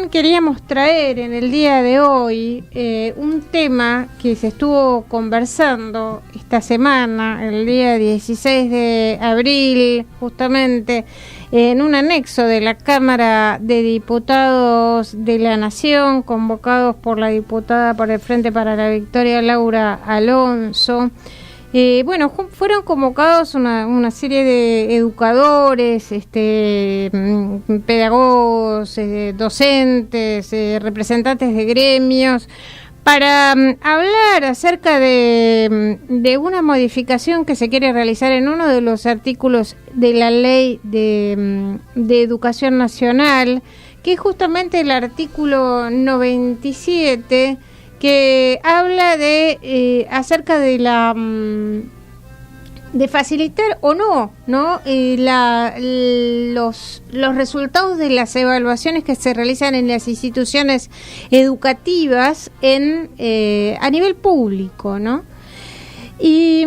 también queríamos traer en el día de hoy un tema que se estuvo conversando esta semana, el día 16 de abril, justamente en un anexo de la Cámara de Diputados de la Nación, convocados por la diputada por el Frente para la Victoria, Laura Alonso. Fueron convocados una serie de educadores, pedagogos, docentes, representantes de gremios, para hablar acerca de una modificación que se quiere realizar en uno de los artículos de la Ley de Educación Nacional, que es justamente el artículo 97, que habla de acerca de de facilitar o no los resultados de las evaluaciones que se realizan en las instituciones educativas a nivel público, ¿no? Y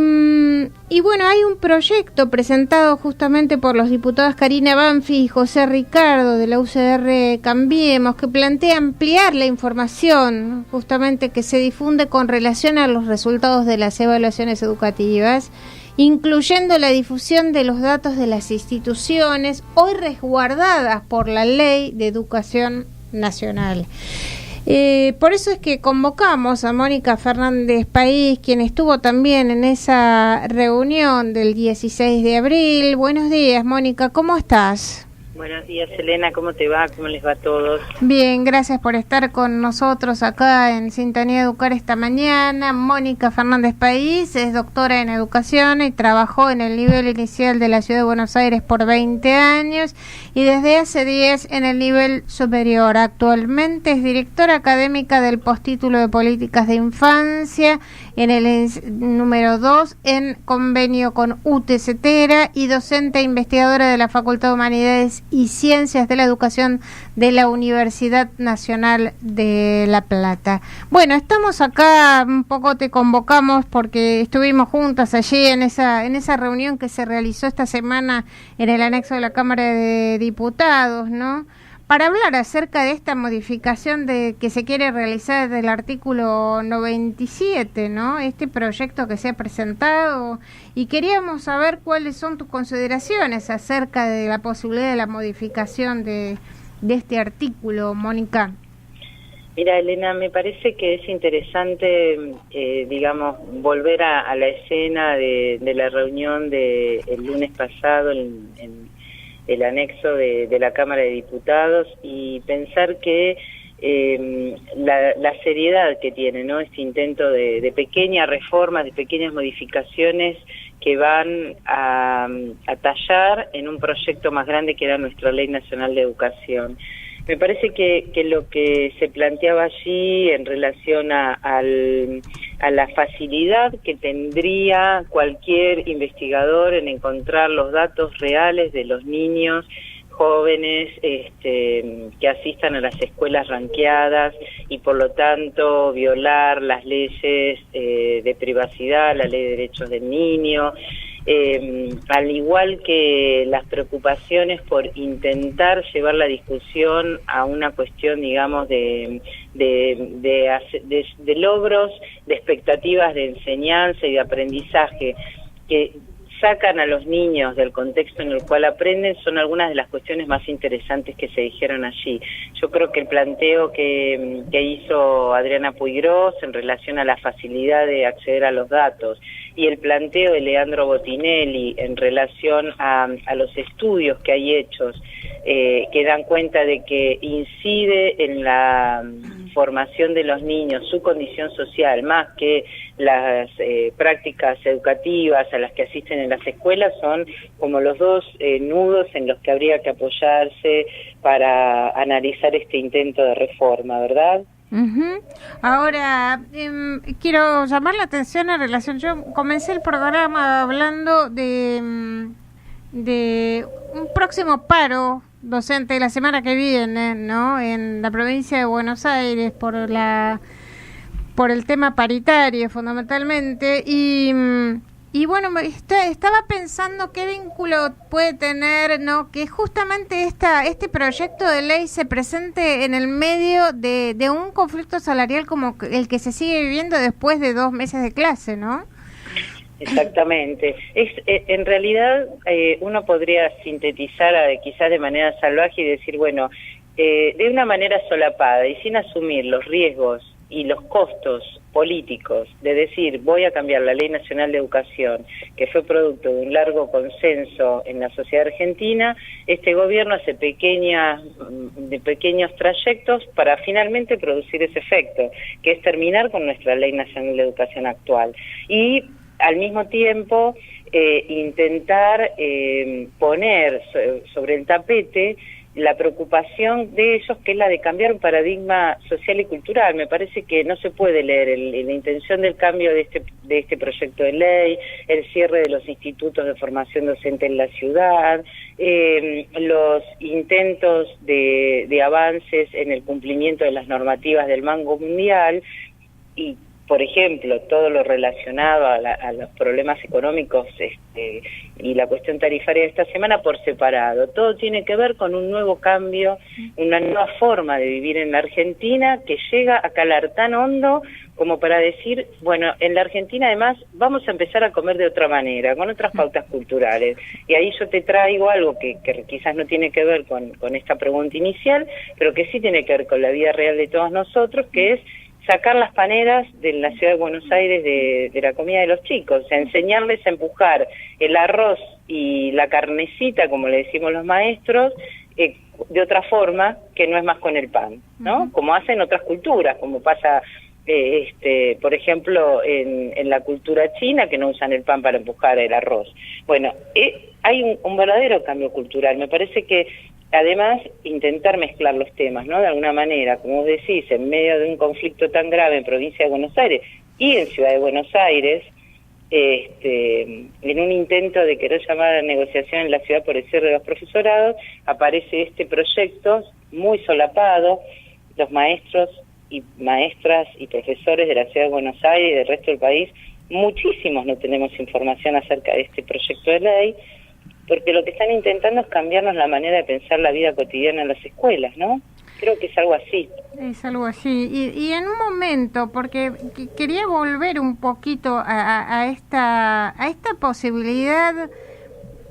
bueno, hay un proyecto presentado justamente por los diputados Karina Banfi y José Ricardo de la UCR Cambiemos, que plantea ampliar la información justamente que se difunde con relación a los resultados de las evaluaciones educativas, incluyendo la difusión de los datos de las instituciones hoy resguardadas por la Ley de Educación Nacional. Por eso es que convocamos a Mónica Fernández País, quien estuvo también en esa reunión del 16 de abril. Buenos días, Mónica, ¿cómo estás? Buenos días, Elena, ¿cómo te va? ¿Cómo les va a todos? Bien, gracias por estar con nosotros acá en Sintonía Educar esta mañana. Mónica Fernández País es doctora en educación y trabajó en el nivel inicial de la Ciudad de Buenos Aires por 20 años y desde hace 10 en el nivel superior. Actualmente es directora académica del postítulo de Políticas de Infancia en el número 2 en convenio con UTE Cetera y docente e investigadora de la Facultad de Humanidades y Ciencias de la Educación de la Universidad Nacional de La Plata. Bueno, estamos acá, un poco te convocamos porque estuvimos juntas allí en esa reunión que se realizó esta semana en el anexo de la Cámara de Diputados, ¿no? Para hablar acerca de esta modificación que se quiere realizar del artículo 97, ¿no? Este proyecto que se ha presentado, y queríamos saber cuáles son tus consideraciones acerca de la posibilidad de la modificación de este artículo, Mónica. Mira, Elena, me parece que es interesante, volver a la escena de la reunión del lunes pasado en el anexo de la Cámara de Diputados y pensar que la seriedad que tiene, ¿no?, este intento de pequeñas reformas, de pequeñas modificaciones que van a tallar en un proyecto más grande que era nuestra Ley Nacional de Educación. Me parece que lo que se planteaba allí en relación a la facilidad que tendría cualquier investigador en encontrar los datos reales de los niños, jóvenes que asistan a las escuelas ranqueadas y por lo tanto violar las leyes de privacidad, la Ley de Derechos del Niño, al igual que las preocupaciones por intentar llevar la discusión a una cuestión, digamos, de logros, de expectativas de enseñanza y de aprendizaje que sacan a los niños del contexto en el cual aprenden, son algunas de las cuestiones más interesantes que se dijeron allí. Yo creo que el planteo que hizo Adriana Puigros en relación a la facilidad de acceder a los datos y el planteo de Leandro Botinelli en relación a los estudios que hay hechos que dan cuenta de que incide en la formación de los niños, su condición social, más que las prácticas educativas a las que asisten en las escuelas, son como los dos nudos en los que habría que apoyarse para analizar este intento de reforma, ¿verdad? Uh-huh. Ahora, quiero llamar la atención en relación, yo comencé el programa hablando de un próximo paro docente la semana que viene, ¿no?, en la provincia de Buenos Aires por el tema paritario fundamentalmente, y Y bueno, estaba pensando qué vínculo puede tener, ¿no? Que justamente este proyecto de ley se presente en el medio de un conflicto salarial como el que se sigue viviendo después de 2 meses de clase, ¿no? Exactamente. En realidad uno podría sintetizar quizás de manera salvaje y decir, bueno, de una manera solapada y sin asumir los riesgos y los costos políticos de decir voy a cambiar la Ley Nacional de Educación, que fue producto de un largo consenso en la sociedad argentina, este gobierno hace pequeños trayectos para finalmente producir ese efecto, que es terminar con nuestra Ley Nacional de Educación actual. Y al mismo tiempo intentar poner sobre el tapete la preocupación de ellos, que es la de cambiar un paradigma social y cultural. Me parece que no se puede leer la intención del cambio de este proyecto de ley, el cierre de los institutos de formación docente en la ciudad, los intentos de avances en el cumplimiento de las normativas del Banco Mundial y, por ejemplo, todo lo relacionado a los problemas económicos y la cuestión tarifaria de esta semana por separado. Todo tiene que ver con un nuevo cambio, una nueva forma de vivir en la Argentina que llega a calar tan hondo como para decir, bueno, en la Argentina además vamos a empezar a comer de otra manera, con otras pautas culturales. Y ahí yo te traigo algo que quizás no tiene que ver con esta pregunta inicial, pero que sí tiene que ver con la vida real de todos nosotros, que es sacar las paneras de la ciudad de Buenos Aires de la comida de los chicos, o sea, enseñarles a empujar el arroz y la carnecita, como le decimos los maestros, de otra forma, que no es más con el pan, ¿no? Como hacen otras culturas, como pasa, por ejemplo, en la cultura china, que no usan el pan para empujar el arroz. Bueno, hay un verdadero cambio cultural. Me parece que además, intentar mezclar los temas, ¿no? De alguna manera, como vos decís, en medio de un conflicto tan grave en provincia de Buenos Aires y en Ciudad de Buenos Aires, en un intento de querer llamar a la negociación en la ciudad por el cierre de los profesorados, aparece este proyecto muy solapado. Los maestros y maestras y profesores de la Ciudad de Buenos Aires y del resto del país, muchísimos no tenemos información acerca de este proyecto de ley, porque lo que están intentando es cambiarnos la manera de pensar la vida cotidiana en las escuelas, ¿no? Creo que es algo así. Es algo así. Y en un momento, porque quería volver un poquito a esta posibilidad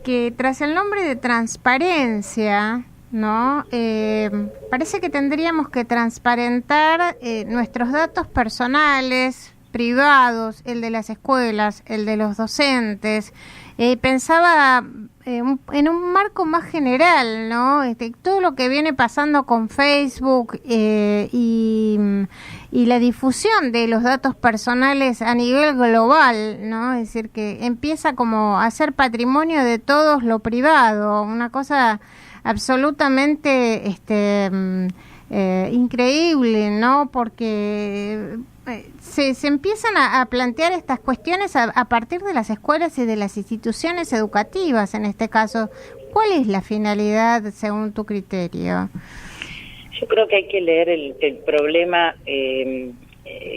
que tras el nombre de transparencia, ¿no? Parece que tendríamos que transparentar nuestros datos personales, privados, el de las escuelas, el de los docentes. Pensaba en un marco más general, ¿no? Todo lo que viene pasando con Facebook y la difusión de los datos personales a nivel global, ¿no? Es decir, que empieza como a ser patrimonio de todos lo privado, una cosa absolutamente increíble, ¿no? Porque se empiezan a plantear estas cuestiones a partir de las escuelas y de las instituciones educativas, en este caso. ¿Cuál es la finalidad según tu criterio? Yo creo que hay que leer el problema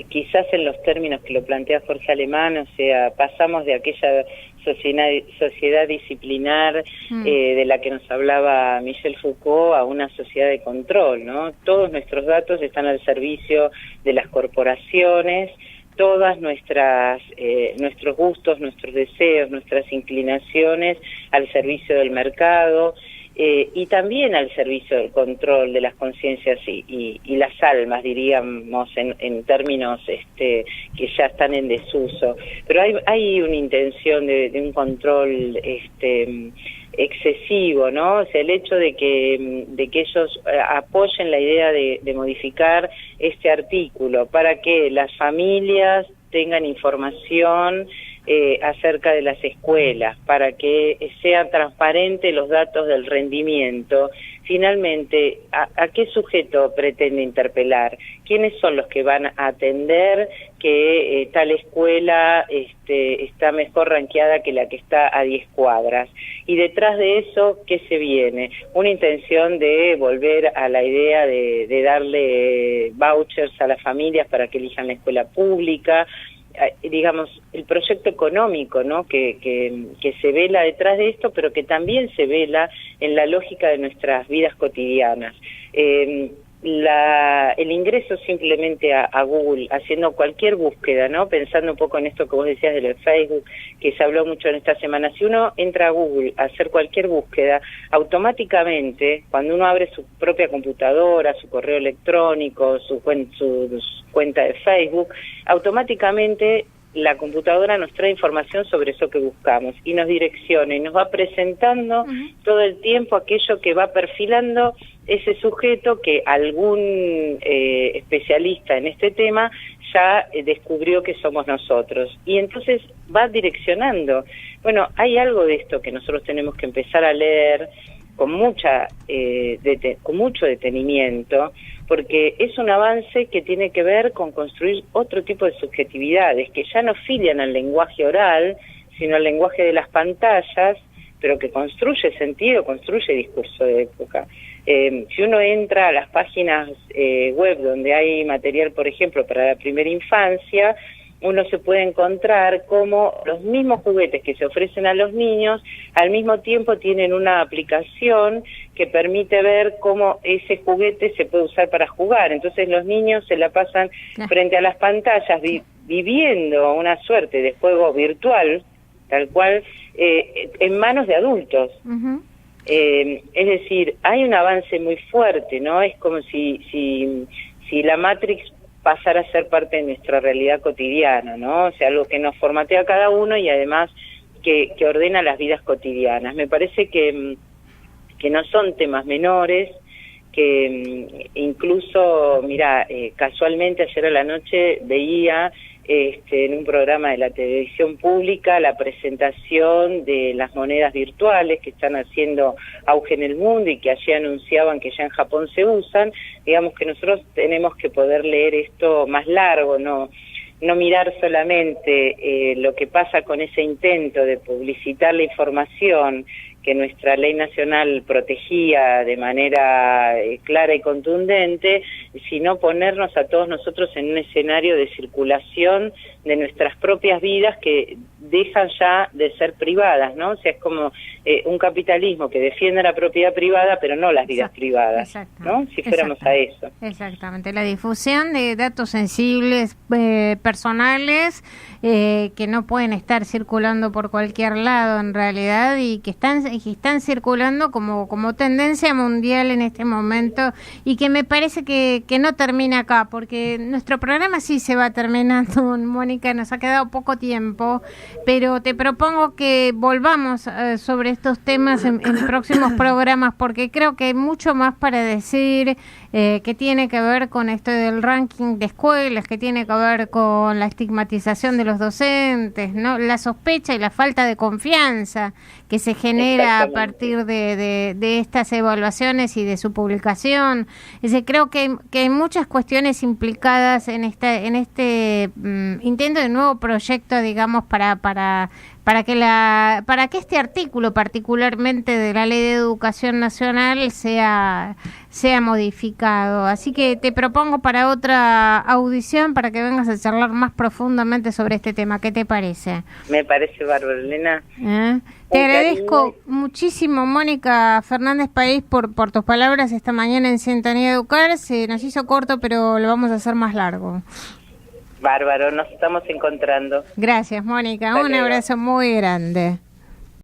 quizás en los términos que lo plantea Jorge Alemán, o sea, pasamos de aquella sociedad disciplinar de la que nos hablaba Michel Foucault a una sociedad de control, ¿no? Todos nuestros datos están al servicio de las corporaciones, todas nuestros gustos, nuestros deseos, nuestras inclinaciones al servicio del mercado, y también al servicio del control de las conciencias y las almas, diríamos, en términos que ya están en desuso. Pero hay una intención de un control excesivo, ¿no? O sea, el hecho de que ellos apoyen la idea de modificar este artículo para que las familias tengan información acerca de las escuelas, para que sean transparentes los datos del rendimiento. Finalmente, ¿a qué sujeto pretende interpelar? ¿Quiénes son los que van a atender que tal escuela está mejor ranqueada que la que está a 10 cuadras? Y detrás de eso, ¿qué se viene? Una intención de volver a la idea de darle vouchers a las familias para que elijan la escuela pública. digamos, el proyecto económico, ¿no? Que se vela detrás de esto, pero que también se vela en la lógica de nuestras vidas cotidianas. El ingreso simplemente a Google, haciendo cualquier búsqueda, ¿no? Pensando un poco en esto que vos decías de Facebook, que se habló mucho en esta semana. Si uno entra a Google a hacer cualquier búsqueda, automáticamente, cuando uno abre su propia computadora, su correo electrónico, su cuenta de Facebook, automáticamente la computadora nos trae información sobre eso que buscamos y nos direcciona y nos va presentando todo el tiempo aquello que va perfilando ese sujeto que algún especialista en este tema ya descubrió que somos nosotros. Y entonces va direccionando. Bueno, hay algo de esto que nosotros tenemos que empezar a leer con mucho detenimiento, porque es un avance que tiene que ver con construir otro tipo de subjetividades, que ya no filian al lenguaje oral, sino al lenguaje de las pantallas, pero que construye sentido, construye discurso de época. Si uno entra a las páginas web donde hay material, por ejemplo, para la primera infancia, uno se puede encontrar como los mismos juguetes que se ofrecen a los niños, al mismo tiempo tienen una aplicación que permite ver cómo ese juguete se puede usar para jugar. Entonces los niños se la pasan frente a las pantallas viviendo una suerte de juego virtual, tal cual, en manos de adultos. Es decir, hay un avance muy fuerte, ¿no? Es como si la Matrix pasar a ser parte de nuestra realidad cotidiana, ¿no? O sea, algo que nos formatea a cada uno y además que ordena las vidas cotidianas. Me parece que no son temas menores, que incluso, mira, casualmente ayer a la noche veía en un programa de la televisión pública la presentación de las monedas virtuales que están haciendo auge en el mundo y que allí anunciaban que ya en Japón se usan. Digamos que nosotros tenemos que poder leer esto más largo, no mirar solamente lo que pasa con ese intento de publicitar la información que nuestra ley nacional protegía de manera clara y contundente, sino ponernos a todos nosotros en un escenario de circulación de nuestras propias vidas que dejan ya de ser privadas, ¿no? O sea, es como un capitalismo que defiende la propiedad privada, pero no las vidas privadas, ¿no? Si fuéramos a eso. Exactamente, la difusión de datos sensibles personales que no pueden estar circulando por cualquier lado en realidad y que están circulando como tendencia mundial en este momento y que me parece que no termina acá, porque nuestro programa sí se va terminando, Mónica, nos ha quedado poco tiempo, pero te propongo que volvamos sobre estos temas en próximos programas, porque creo que hay mucho más para decir que tiene que ver con esto del ranking de escuelas, que tiene que ver con la estigmatización de los docentes, ¿no? La sospecha y la falta de confianza que se genera a partir de estas evaluaciones y de su publicación. Es decir, creo que hay muchas cuestiones implicadas en este intento de nuevo proyecto, digamos, para que este artículo particularmente de la Ley de Educación Nacional sea modificado. Así que te propongo para otra audición para que vengas a charlar más profundamente sobre este tema. ¿Qué te parece? Me parece bárbaro, Elena. Te agradezco muchísimo, Mónica Fernández País, por tus palabras esta mañana en Sintonía Educar. Se nos hizo corto, pero lo vamos a hacer más largo. Bárbaro, nos estamos encontrando. Gracias, Mónica. Un abrazo muy grande.